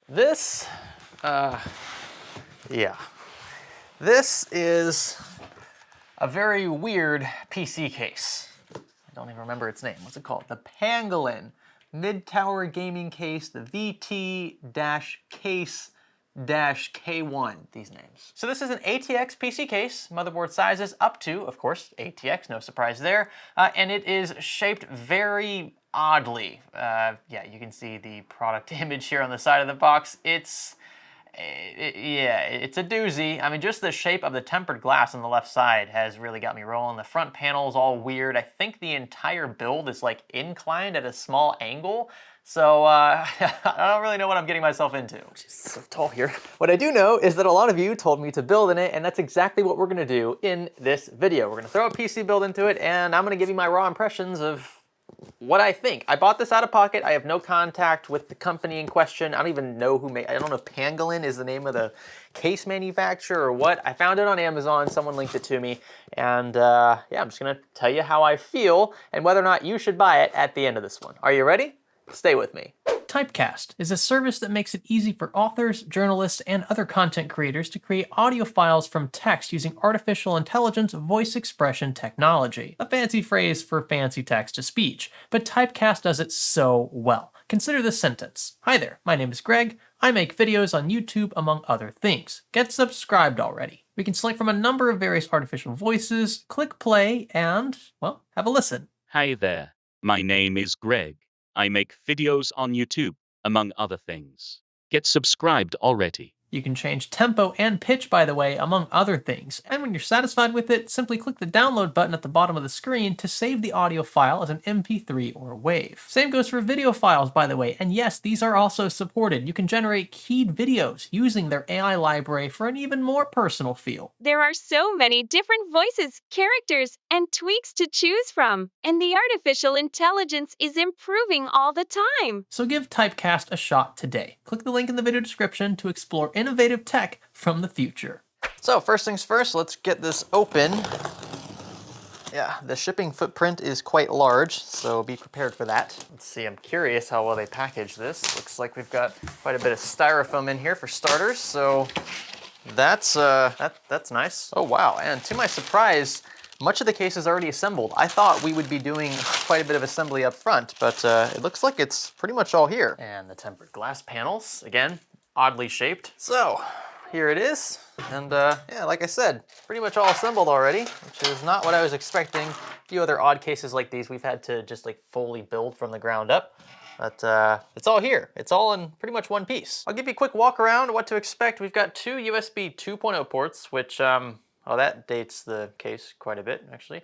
This, yeah. This is a very weird PC case. I don't even remember its name. What's it called? The Pangolin Mid-Tower Gaming Case, the VT-Case-K1, these names. So this is an ATX PC case. Motherboard size is up to, of course, ATX, no surprise there. And it is shaped very oddly. Yeah, you can see the product image here on the side of the box. It's a doozy. I mean, just the shape of the tempered glass on the left side has really got me rolling. The front panel is all weird. I think the entire build is like inclined at a small angle. So I don't really know what I'm getting myself into. It's so tall here. What I do know is that a lot of you told me to build in it, and that's exactly what we're gonna do in this video. We're gonna throw a PC build into it, and I'm gonna give you my raw impressions of what I think. I bought this out of pocket. I have no contact with the company in question. I don't even know who made, I don't know if Pangolin is the name of the case manufacturer or what. I found it on Amazon, someone linked it to me, and yeah, I'm just gonna tell you how I feel and whether or not you should buy it at the end of this one. Are you ready? Stay with me. Typecast is a service that makes it easy for authors, journalists, and other content creators to create audio files from text using artificial intelligence voice expression technology. A fancy phrase for fancy text-to-speech, but Typecast does it so well. Consider this sentence. Hi there, my name is Greg. I make videos on YouTube, among other things. Get subscribed already. We can select from a number of various artificial voices, click play, and, well, have a listen. Hi there, my name is Greg. I make videos on YouTube, among other things. Get subscribed already. You can change tempo and pitch, by the way, among other things. And when you're satisfied with it, simply click the download button at the bottom of the screen to save the audio file as an MP3 or WAV. Same goes for video files, by the way, and yes, these are also supported. You can generate keyed videos using their AI library for an even more personal feel. There are so many different voices, characters, and tweaks to choose from, and the artificial intelligence is improving all the time. So give Typecast a shot today. Click the link in the video description to explore innovative tech from the future. So first things first, let's get this open. Yeah, the shipping footprint is quite large, so be prepared for that. Let's see, I'm curious how well they package this. Looks like we've got quite a bit of styrofoam in here for starters, so that's nice. Oh wow, and to my surprise, much of the case is already assembled. I thought we would be doing quite a bit of assembly up front, but it looks like it's pretty much all here. And the tempered glass panels, again, oddly shaped. So here it is, and yeah, like I said, pretty much all assembled already, which is not what I was expecting. A few other odd cases like these we've had to just like fully build from the ground up, but it's all here. It's all in pretty much one piece. I'll give you a quick walk around what to expect. We've got two USB 2.0 ports, which well, that dates the case quite a bit, actually.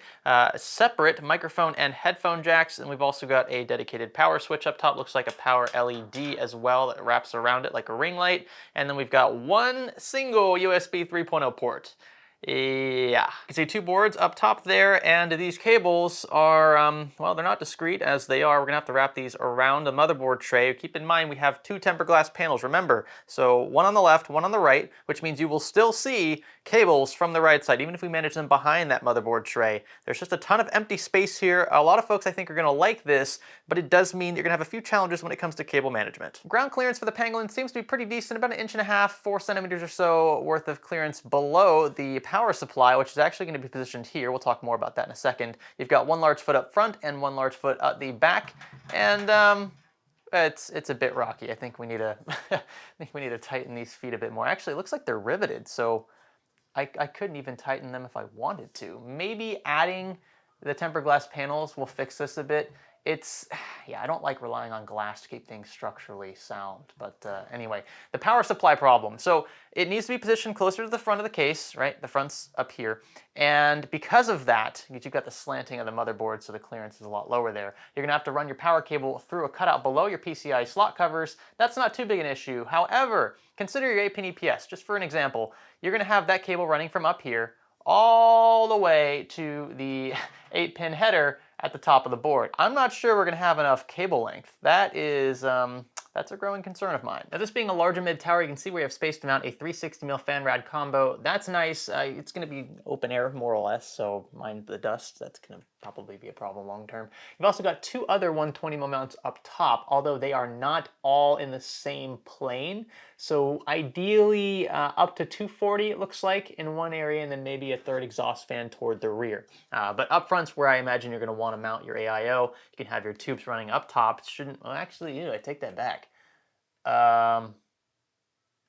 Separate microphone and headphone jacks, and we've also got a dedicated power switch up top. Looks like a power LED as well that wraps around it like a ring light. And then we've got one single USB 3.0 port. Yeah, you can see two boards up top there, and these cables are, well, they're not discrete as they are. We're gonna have to wrap these around the motherboard tray. Keep in mind we have two tempered glass panels, remember. So one on the left, one on the right, which means you will still see cables from the right side, even if we manage them behind that motherboard tray. There's just a ton of empty space here. A lot of folks I think are gonna like this, but it does mean you're gonna have a few challenges when it comes to cable management. Ground clearance for the Pangolin seems to be pretty decent, about 1.5 inches, 4 centimeters or so worth of clearance below the power supply, which is actually going to be positioned here. We'll talk more about that in a second. You've got one large foot up front and one large foot at the back, and it's a bit rocky. I think we need to tighten these feet a bit more. Actually, it looks like they're riveted, so I couldn't even tighten them if I wanted to. Maybe adding the tempered glass panels will fix this a bit. Yeah, I don't like relying on glass to keep things structurally sound, but anyway, the power supply problem. So it needs to be positioned closer to the front of the case, right? The front's up here, and because of that, you've got the slanting of the motherboard, so the clearance is a lot lower there. You're gonna have to run your power cable through a cutout below your PCI slot covers. That's not too big an issue. However, consider your 8-pin EPS. Just for an example, you're gonna have that cable running from up here all the way to the 8-pin header at the top of the board. I'm not sure we're gonna have enough cable length. That is, That's a growing concern of mine. Now, this being a larger mid-tower, you can see we have space to mount a 360mm fan rad combo. That's nice. It's going to be open air, more or less, so mind the dust. That's going to probably be a problem long term. You've also got two other 120mm mounts up top, although they are not all in the same plane. So ideally, up to 240, it looks like, in one area, and then maybe a third exhaust fan toward the rear. But up front's where I imagine you're going to want to mount your AIO. You can have your tubes running up top. It shouldn't, well, actually, I take that back.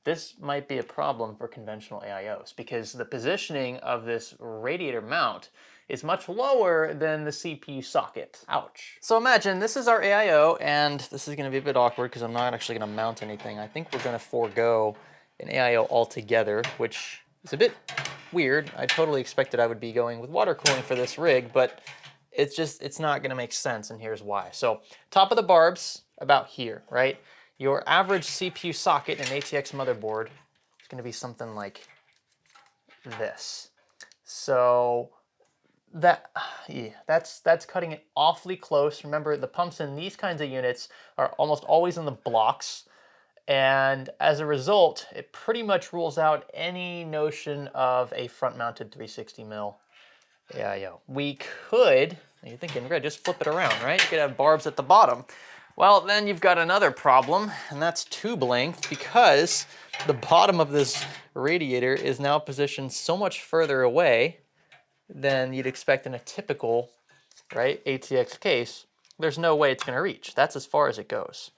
This might be a problem for conventional AIOs because the positioning of this radiator mount is much lower than the CPU socket. Ouch. So imagine this is our AIO, and this is going to be a bit awkward because I'm not actually going to mount anything. I think we're going to forego an AIO altogether, which is a bit weird. I totally expected I would be going with water cooling for this rig, but it's not going to make sense, and here's why. So top of the barbs, about here, right? Your average CPU socket in an ATX motherboard is going to be something like this. So that's cutting it awfully close. Remember, the pumps in these kinds of units are almost always in the blocks, and as a result, it pretty much rules out any notion of a front-mounted 360mm AIO. We could, you're thinking, Greg, just flip it around, right? You could have barbs at the bottom. Well, then you've got another problem, and that's tube length, because the bottom of this radiator is now positioned so much further away than you'd expect in a typical, right, ATX case. There's no way it's going to reach. That's as far as it goes.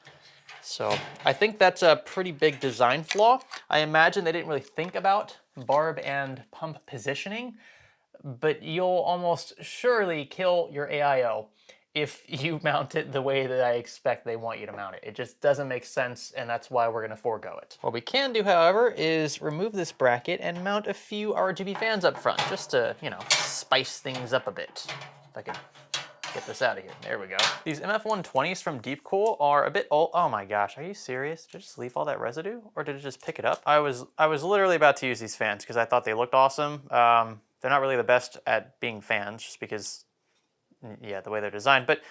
So I think that's a pretty big design flaw. I imagine they didn't really think about barb and pump positioning, but you'll almost surely kill your AIO if you mount it the way that I expect they want you to mount it. It just doesn't make sense, and that's why we're gonna forego it. What we can do, however, is remove this bracket and mount a few RGB fans up front, just to, spice things up a bit. If I can get this out of here. There we go. These MF120s from Deepcool are a bit old. Oh my gosh, are you serious? Did I just leave all that residue, or did it just pick it up? I was literally about to use these fans because I thought they looked awesome. They're not really the best at being fans, just because, yeah, the way they're designed, but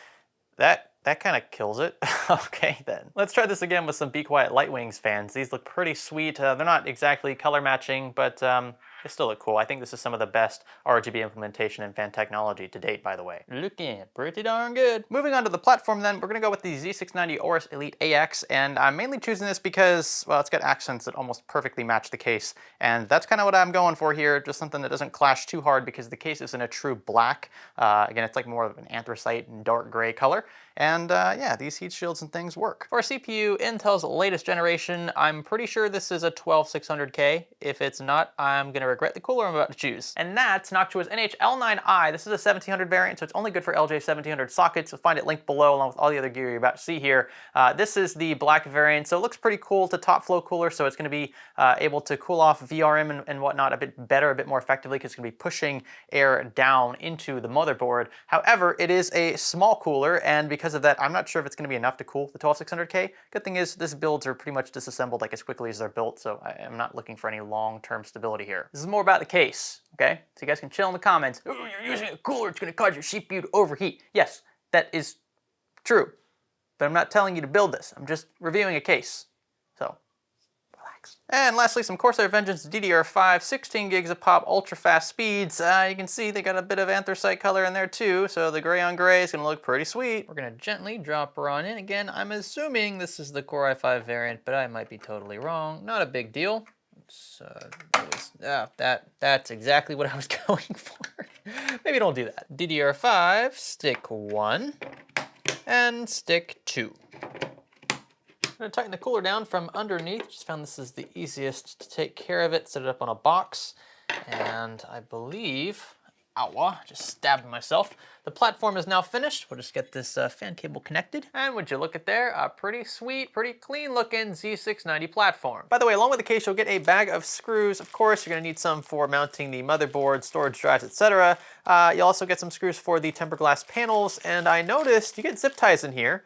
that kind of kills it. Okay, then. Let's try this again with some Be Quiet Lightwings fans. These look pretty sweet. They're not exactly color matching, but they still look cool. I think this is some of the best RGB implementation in fan technology to date, by the way. Looking pretty darn good. Moving on to the platform then, we're gonna go with the Z690 Aorus Elite AX, and I'm mainly choosing this because, well, it's got accents that almost perfectly match the case, and that's kind of what I'm going for here, just something that doesn't clash too hard because the case isn't a true black. Again, it's like more of an anthracite and dark gray color, and yeah, these heat shields and things work. For a CPU, Intel's latest generation, I'm pretty sure this is a 12600K. If it's not, I'm gonna regret the cooler I'm about to choose. And that's Noctua's NH-L9i. This is a 1700 variant, so it's only good for LJ1700 sockets. You'll find it linked below along with all the other gear you're about to see here. This is the black variant, so it looks pretty cool. It's a top flow cooler, so it's gonna be able to cool off VRM and whatnot a bit better, a bit more effectively, because it's gonna be pushing air down into the motherboard. However, it is a small cooler, and because of that, I'm not sure if it's gonna be enough to cool the 12600K. Good thing is, these builds are pretty much disassembled like as quickly as they're built, so I'm not looking for any long-term stability here. This is more about the case, okay? So you guys can chill in the comments. Oh, you're using a cooler, it's gonna cause your CPU to overheat. Yes, that is true, but I'm not telling you to build this. I'm just reviewing a case, so relax. And lastly, some Corsair Vengeance DDR5, 16 gigs of pop, ultra fast speeds. You can see they got a bit of anthracite color in there too, so the gray on gray is gonna look pretty sweet. We're gonna gently drop her on in. Again, I'm assuming this is the Core i5 variant, but I might be totally wrong. Not a big deal. That's exactly what I was going for. Maybe don't do that. DDR5, stick 1, and stick 2. I'm gonna tighten the cooler down from underneath. Just found this is the easiest to take care of it. Set it up on a box, and I believe, ow, just stabbed myself. The platform is now finished. We'll just get this fan cable connected. And would you look at there, a pretty sweet, pretty clean looking Z690 platform. By the way, along with the case, you'll get a bag of screws. Of course, you're gonna need some for mounting the motherboard, storage drives, etc. You'll also get some screws for the tempered glass panels, and I noticed you get zip ties in here,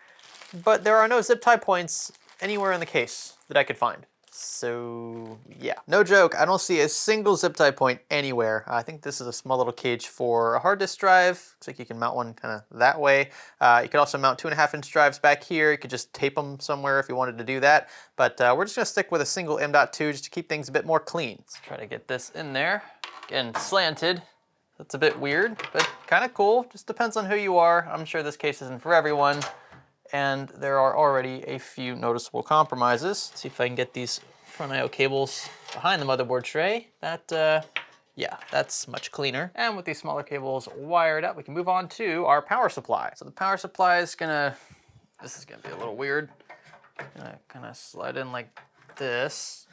but there are no zip tie points anywhere in the case that I could find. So yeah, no joke, I don't see a single zip tie point anywhere. I think this is a small little cage for a hard disk drive. Looks like you can mount one kind of that way. You could also mount 2.5-inch drives back here. You could just tape them somewhere if you wanted to do that. But we're just gonna stick with a single M.2 just to keep things a bit more clean. Let's try to get this in there. Again, slanted. That's a bit weird, but kind of cool. Just depends on who you are. I'm sure this case isn't for everyone. And there are already a few noticeable compromises. Let's see if I can get these front I/O cables behind the motherboard tray. Yeah, that's much cleaner. And with these smaller cables wired up, we can move on to our power supply. So the power supply is this is gonna be a little weird. Gonna kind of slide in like this.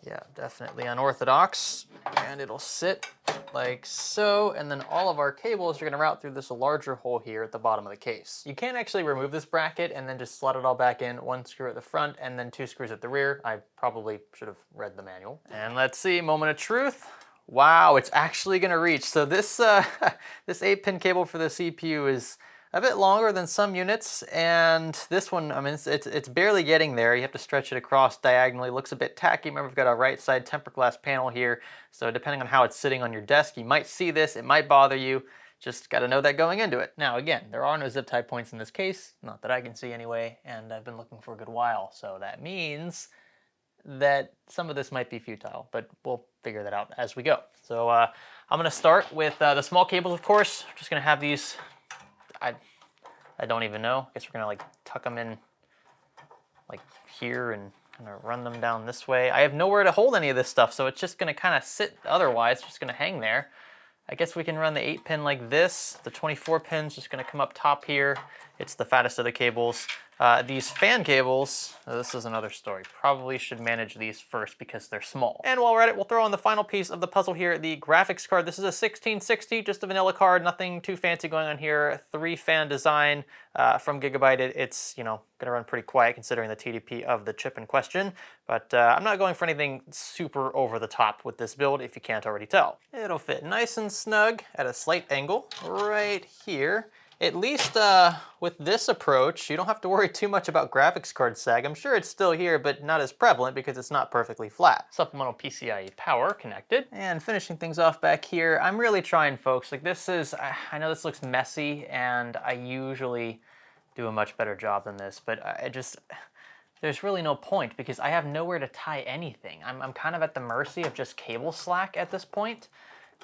Yeah, definitely unorthodox. And it'll sit like so, and then all of our cables are gonna route through this larger hole here at the bottom of the case. You can actually remove this bracket and then just slot it all back in, 1 screw at the front and then 2 screws at the rear. I probably should have read the manual. And let's see, moment of truth. Wow, it's actually gonna reach. So this, this 8-pin cable for the CPU is a bit longer than some units, and this one, I mean, it's barely getting there. You have to stretch it across diagonally. Looks a bit tacky. Remember, we've got a right side tempered glass panel here, so depending on how it's sitting on your desk, you might see this. It might bother you. Just got to know that going into it. Now, again, there are no zip tie points in this case, not that I can see anyway, and I've been looking for a good while, so that means that some of this might be futile, but we'll figure that out as we go. So I'm going to start with the small cables, of course. I'm just going to have these. I don't even know. I guess we're gonna like tuck them in like here and kind of run them down this way. I have nowhere to hold any of this stuff, so it's just gonna kind of sit otherwise, just gonna hang there. I guess we can run the 8-pin like this. The 24 pin's just gonna come up top here. It's the fattest of the cables. These fan cables, this is another story. Probably should manage these first because they're small. And while we're at it, we'll throw in the final piece of the puzzle here, the graphics card. This is a 1660, just a vanilla card, nothing too fancy going on here. 3-fan design from Gigabyte. It's, you know, gonna run pretty quiet considering the TDP of the chip in question. But I'm not going for anything super over the top with this build, if you can't already tell. It'll fit nice and snug at a slight angle right here. At least with this approach, you don't have to worry too much about graphics card sag. I'm sure it's still here, but not as prevalent because it's not perfectly flat. Supplemental PCIe power connected. And finishing things off back here, I'm really trying, folks. Like this is, I know this looks messy, and I usually do a much better job than this, but there's really no point because I have nowhere to tie anything. I'm kind of at the mercy of just cable slack at this point.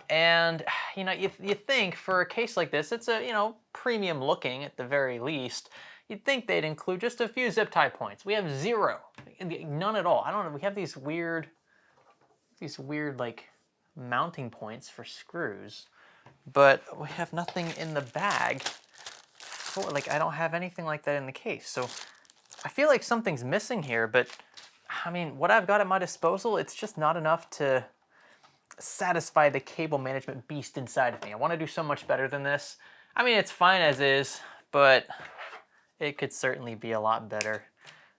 And, you know, you think for a case like this, it's a, you know, premium looking at the very least. You'd think they'd include just a few zip tie points. We have 0, none at all. I don't know, we have these weird like mounting points for screws, but we have nothing in the bag for, like, I don't have anything like that in the case. So I feel like something's missing here, but I mean, what I've got at my disposal, it's just not enough to satisfy the cable management beast inside of me. I want to do so much better than this. I mean, it's fine as is, but it could certainly be a lot better.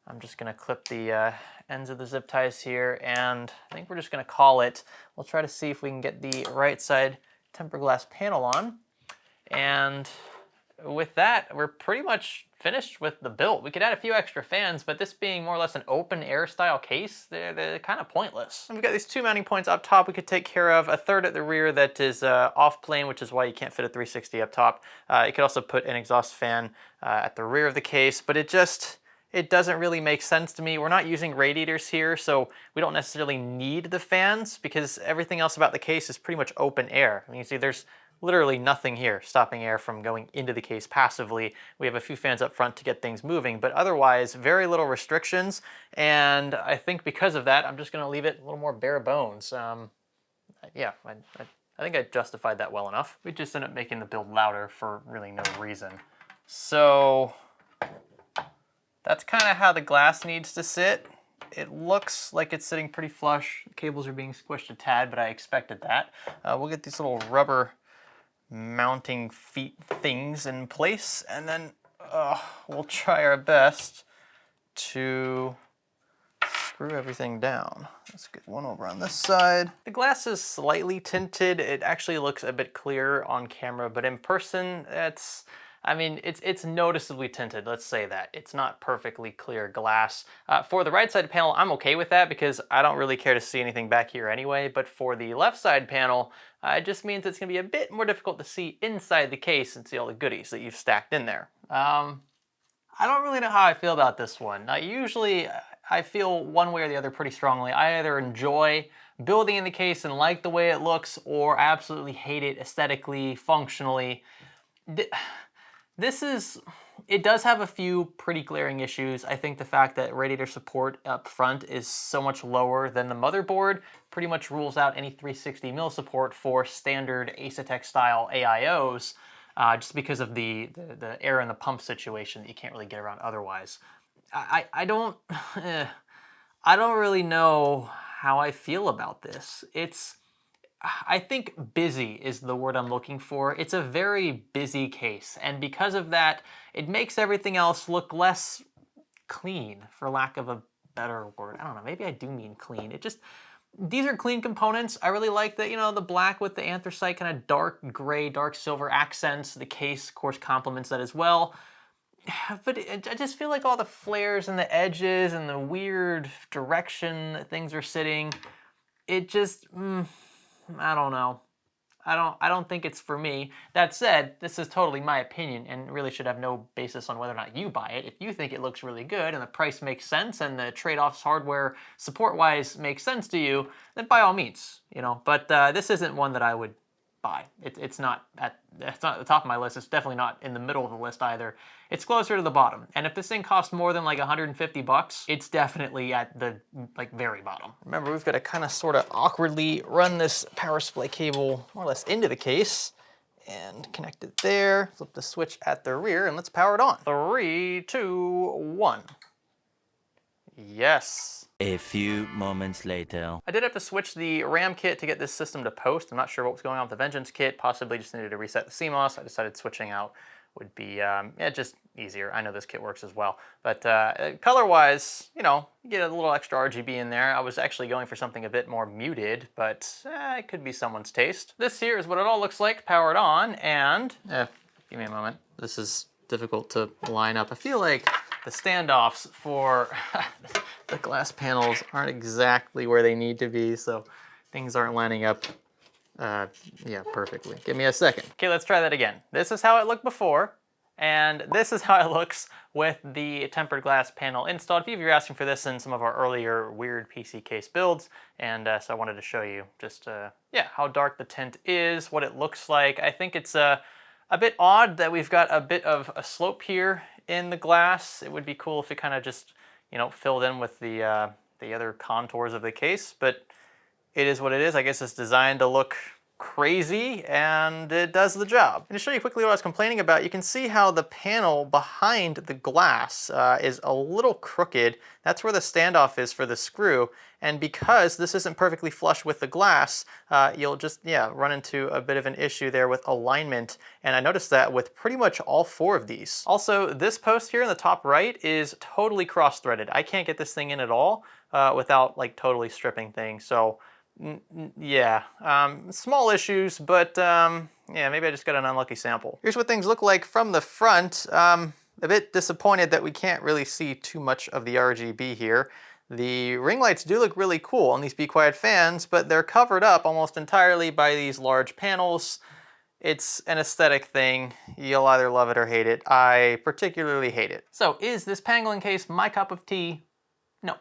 I'm just going to clip the ends of the zip ties here, and I think we're just going to call it. We'll try to see if we can get the right side tempered glass panel on. And with that, we're pretty much finished with the build. We could add a few extra fans, but this being more or less an open air style case, they're kind of pointless. And we've got these 2 mounting points up top we could take care of, a third at the rear that is off plane, which is why you can't fit a 360 up top. You could also put an exhaust fan at the rear of the case, but it doesn't really make sense to me. We're not using radiators here, so we don't necessarily need the fans because everything else about the case is pretty much open air. I mean, you see there's literally nothing here stopping air from going into the case passively. We have a few fans up front to get things moving, but otherwise very little restrictions. And I think because of that, I'm just gonna leave it a little more bare bones. Yeah, I think I justified that well enough. We just ended up making the build louder for really no reason. So that's kind of how the glass needs to sit. It looks like it's sitting pretty flush. The cables are being squished a tad, but I expected that. We'll get these little rubber mounting feet things in place, and then we'll try our best to screw everything down. Let's get one over on this side. The glass is slightly tinted. It actually looks a bit clearer on camera, but in person, it's, I mean, it's noticeably tinted, let's say that. It's not perfectly clear glass. For the right side panel, I'm okay with that because I don't really care to see anything back here anyway, but for the left side panel, it just means it's gonna be a bit more difficult to see inside the case and see all the goodies that you've stacked in there. I don't really know how I feel about this one. Usually, I feel one way or the other pretty strongly. I either enjoy building in the case and like the way it looks, or absolutely hate it aesthetically, functionally. It does have a few pretty glaring issues. I think the fact that radiator support up front is so much lower than the motherboard pretty much rules out any 360mm support for standard Asetek style AIOs. Just because of the air in the pump situation that you can't really get around otherwise. I don't I don't really know how I feel about this. I think busy is the word I'm looking for. It's a very busy case, and because of that, it makes everything else look less clean, for lack of a better word. I don't know, maybe I do mean clean. These are clean components. I really like the, the black with the anthracite kind of dark gray, dark silver accents. The case, of course, complements that as well. But I just feel like all the flares and the edges and the weird direction that things are sitting, it just, I don't know. I don't think it's for me. That said, this is totally my opinion and really should have no basis on whether or not you buy it. If you think it looks really good and the price makes sense and the trade-offs hardware support-wise make sense to you, then by all means, But this isn't one that I would buy. It's not at the top of my list. It's definitely not in the middle of the list either. It's closer to the bottom. And if this thing costs more than like $150, it's definitely at the very bottom. Remember, we've got to kind of sort of awkwardly run this power supply cable more or less into the case and connect it there. Flip the switch at the rear and let's power it on. 3, 2, 1. Yes. A few moments later. I did have to switch the RAM kit to get this system to post. I'm not sure what was going on with the Vengeance kit. Possibly just needed to reset the CMOS. I decided switching out would be just easier. I know this kit works as well. But color-wise, you get a little extra RGB in there. I was actually going for something a bit more muted, but it could be someone's taste. This here is what it all looks like powered on, and give me a moment. This is difficult to line up. I feel like the standoffs for the glass panels aren't exactly where they need to be, so things aren't lining up perfectly. Give me a second. Okay, let's try that again. This is how it looked before, and this is how it looks with the tempered glass panel installed. A few of you were asking for this in some of our earlier weird PC case builds, and so I wanted to show you just how dark the tint is, what it looks like. I think it's a bit odd that we've got a bit of a slope here in the glass. It would be cool if it kind of just, filled in with the other contours of the case, but it is what it is. I guess it's designed to look crazy, and it does the job. And to show you quickly what I was complaining about, you can see how the panel behind the glass is a little crooked. That's where the standoff is for the screw, and because this isn't perfectly flush with the glass, you'll just run into a bit of an issue there with alignment, and I noticed that with pretty much all 4 of these. Also, this post here in the top right is totally cross-threaded. I can't get this thing in at all without totally stripping things, so small issues, but maybe I just got an unlucky sample. Here's what things look like from the front. A bit disappointed that we can't really see too much of the RGB here. The ring lights do look really cool on these Be Quiet fans, but they're covered up almost entirely by these large panels. It's an aesthetic thing. You'll either love it or hate it. I particularly hate it. So is this Pangolin case my cup of tea? No,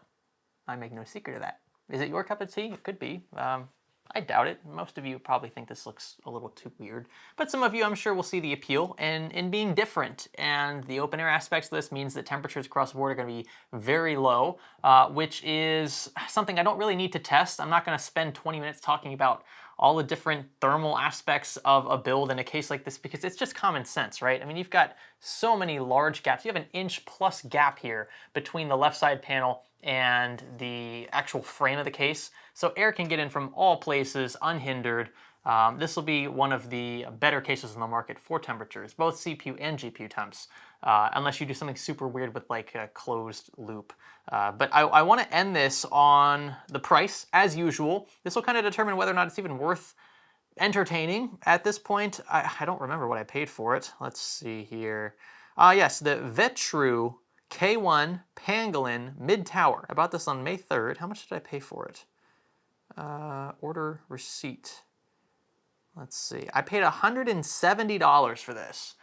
I make no secret of that. Is it your cup of tea? It could be. I doubt it. Most of you probably think this looks a little too weird. But some of you, I'm sure, will see the appeal in being different. And the open air aspects of this means that temperatures across the board are going to be very low, which is something I don't really need to test. I'm not going to spend 20 minutes talking about all the different thermal aspects of a build in a case like this because it's just common sense, right? I mean, you've got so many large gaps. You have an inch+ gap here between the left side panel and the actual frame of the case. So air can get in from all places unhindered. This will be one of the better cases in the market for temperatures, both CPU and GPU temps, unless you do something super weird with like a closed loop. But I want to end this on the price, as usual. This will kind of determine whether or not it's even worth entertaining at this point. I don't remember what I paid for it. Let's see here. Yes, the Vetroo K1 Pangolin Mid Tower. I bought this on May 3rd. How much did I pay for it? Order receipt. Let's see. I paid $170 for this.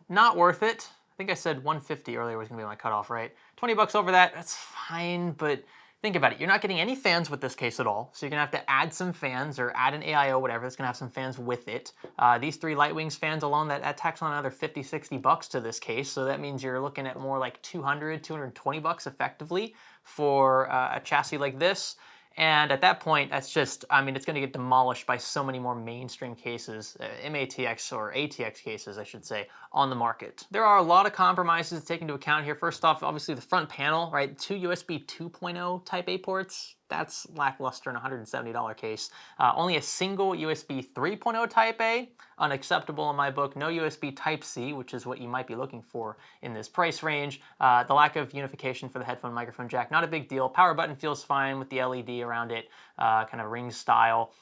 Not worth it. I think I said 150 earlier was gonna be my cutoff, right? 20 bucks over that, that's fine, but think about it. You're not getting any fans with this case at all, so you're gonna have to add some fans or add an AIO, whatever, that's gonna have some fans with it. These 3 Lightwings fans alone, that tacks on another 50, 60 bucks to this case, so that means you're looking at more like 200, 220 bucks effectively for a chassis like this. And at that point, that's just, I mean, it's going to get demolished by so many more mainstream cases, MATX or ATX cases, I should say, on the market. There are a lot of compromises to take into account here. First off, obviously the front panel, right? 2 USB 2.0 Type A ports. That's lackluster in a $170 case. Only a single USB 3.0 Type A, unacceptable in my book. No USB Type C, which is what you might be looking for in this price range. The lack of unification for the headphone microphone jack, not a big deal. Power button feels fine with the LED around it, kind of ring style.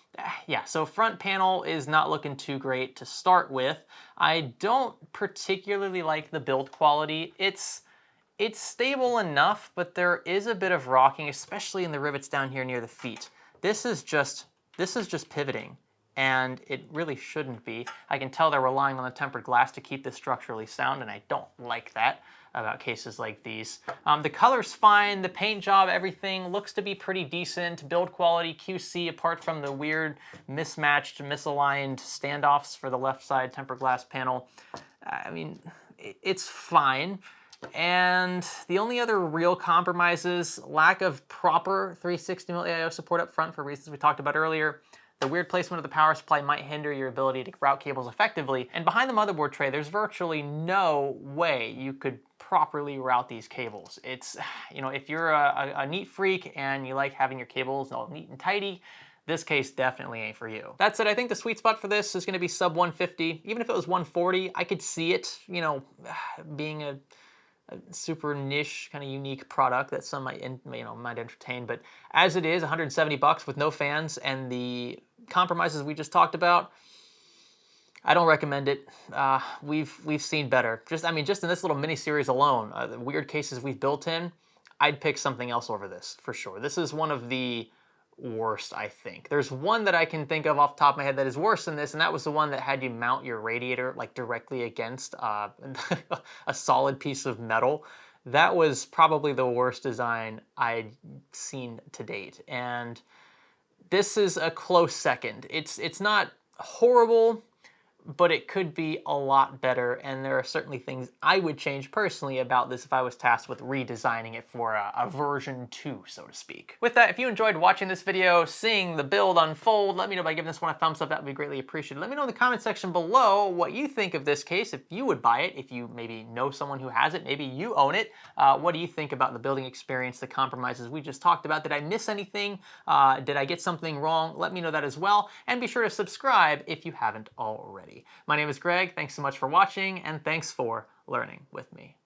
Yeah, so front panel is not looking too great to start with. I don't particularly like the build quality. It's stable enough, but there is a bit of rocking, especially in the rivets down here near the feet. This is just pivoting, and it really shouldn't be. I can tell they're relying on the tempered glass to keep this structurally sound, and I don't like that about cases like these. The color's fine, the paint job, everything looks to be pretty decent. Build quality, QC, apart from the weird mismatched, misaligned standoffs for the left side tempered glass panel. I mean, it's fine. And the only other real compromises, lack of proper 360mm AIO support up front for reasons we talked about earlier. The weird placement of the power supply might hinder your ability to route cables effectively. And behind the motherboard tray, there's virtually no way you could properly route these cables. It's, you know, if you're a neat freak and you like having your cables all neat and tidy, this case definitely ain't for you. That said, I think the sweet spot for this is gonna be sub 150. Even if it was 140, I could see it, you know, being a super niche, kind of unique product that some might, might entertain. But as it is, 170 bucks with no fans and the compromises we just talked about, I don't recommend it. We've seen better. Just in this little mini series alone, the weird cases we've built in, I'd pick something else over this for sure. This is one of the worst, I think. There's one that I can think of off the top of my head that is worse than this, and that was the one that had you mount your radiator like directly against a solid piece of metal. That was probably the worst design I'd seen to date, and this is a close second. It's not horrible, but it could be a lot better, and there are certainly things I would change personally about this if I was tasked with redesigning it for a version 2, so to speak. With that, if you enjoyed watching this video, seeing the build unfold, let me know by giving this one a thumbs up. That would be greatly appreciated. Let me know in the comment section below what you think of this case, if you would buy it, if you maybe know someone who has it, maybe you own it. What do you think about the building experience, the compromises we just talked about? Did I miss anything? Did I get something wrong? Let me know that as well, and be sure to subscribe if you haven't already. My name is Greg, thanks so much for watching, and thanks for learning with me.